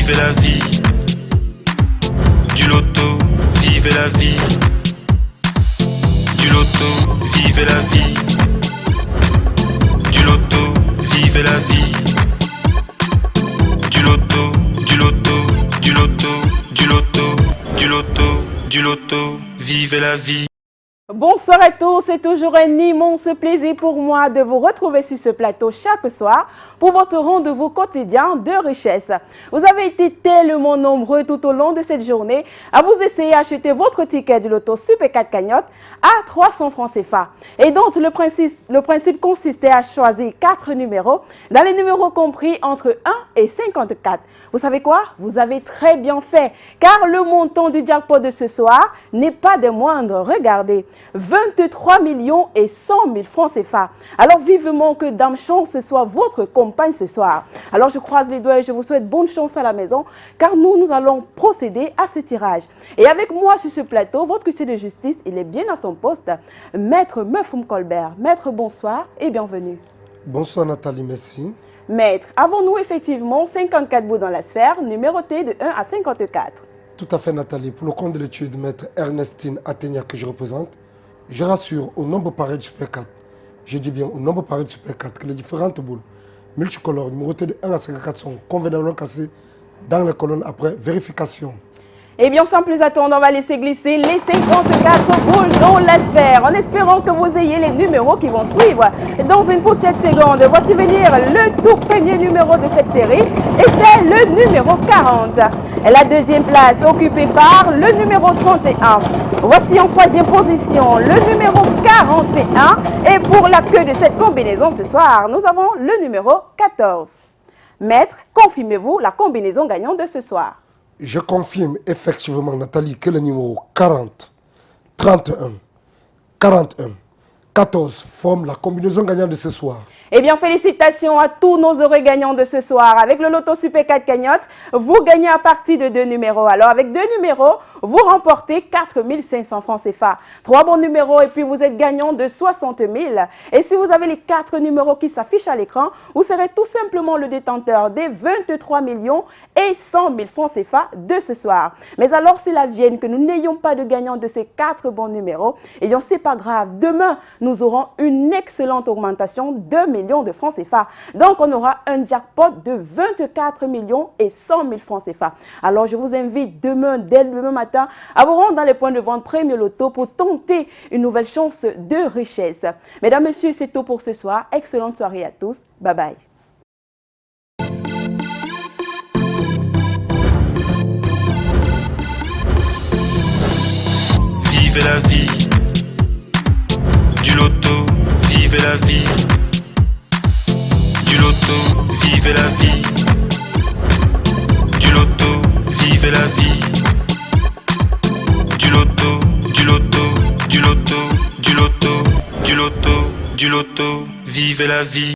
vivez la vie. Du loto, vivez la vie. Du loto, vivez la vie. Du loto, vivez la vie. Du loto, du loto, du loto, du loto, du loto, du loto, vivez la vie. Bonsoir à tous, c'est toujours un immense plaisir pour moi de vous retrouver sur ce plateau chaque soir pour votre rendez-vous quotidien de richesse. Vous avez été tellement nombreux tout au long de cette journée à vous essayer d'acheter votre ticket du loto Super 4 cagnotte à 300 francs CFA. Et donc le principe consistait à choisir 4 numéros dans les numéros compris entre 1 et 54. Vous savez quoi? Vous avez très bien fait car le montant du jackpot de ce soir n'est pas des moindres. Regardez. 23 millions et 100 000 francs CFA. Alors vivement que Dame Chance soit votre compagne ce soir. Alors je croise les doigts et je vous souhaite bonne chance à la maison car nous allons procéder à ce tirage. Et avec moi sur ce plateau, votre huissier de justice, il est bien à son poste, Maître Meufoum Colbert. Maître, bonsoir et bienvenue. Bonsoir Nathalie, merci. Maître, avons-nous effectivement 54 bouts dans la sphère, numérotés de 1 à 54? Tout à fait Nathalie, pour le compte de l'étude Maître Ernestine Athénia que je représente, je rassure au nombre pareil du Super 4, je dis bien au nombre pareil du Super 4, que les différentes boules multicolores numérotées de 1 à 54 sont convenablement classées dans les colonnes après vérification. Eh bien, sans plus attendre, on va laisser glisser les 54 boules dans la sphère, en espérant que vous ayez les numéros qui vont suivre. Dans une poussière de seconde, voici venir le tout premier numéro de cette série, et c'est le numéro 40. Et la deuxième place occupée par le numéro 31. Voici en troisième position le numéro 41. Et pour la queue de cette combinaison ce soir, nous avons le numéro 14. Maître, confirmez-vous la combinaison gagnante de ce soir? Je confirme effectivement, Nathalie, que les numéros 40, 31, 41, 14 forment la combinaison gagnante de ce soir. Eh bien, félicitations à tous nos heureux gagnants de ce soir. Avec le loto Super 4 cagnotte, vous gagnez à partir de 2 numéros. Alors, avec 2 numéros, vous remportez 4 500 francs CFA. 3 bons numéros et puis vous êtes gagnant de 60 000. Et si vous avez les 4 numéros qui s'affichent à l'écran, vous serez tout simplement le détenteur des 23 millions et 100 000 francs CFA de ce soir. Mais alors, s'il advienne que nous n'ayons pas de gagnant de ces 4 bons numéros, eh bien, c'est pas grave. Demain, nous aurons une excellente augmentation de millions de francs CFA. Donc, on aura un jackpot de 24 millions et 100 000 francs CFA. Alors, je vous invite demain, dès le demain matin, à vous rendre dans les points de vente Premio Loto pour tenter une nouvelle chance de richesse. Mesdames, Messieurs, c'est tout pour ce soir. Excellente soirée à tous. Bye bye. Vivez la vie. Du loto, vivez la vie. Du loto, vivez la vie. Du loto, vivez la vie. Du loto, du loto, du loto, du loto, du loto, du loto, vivez la vie.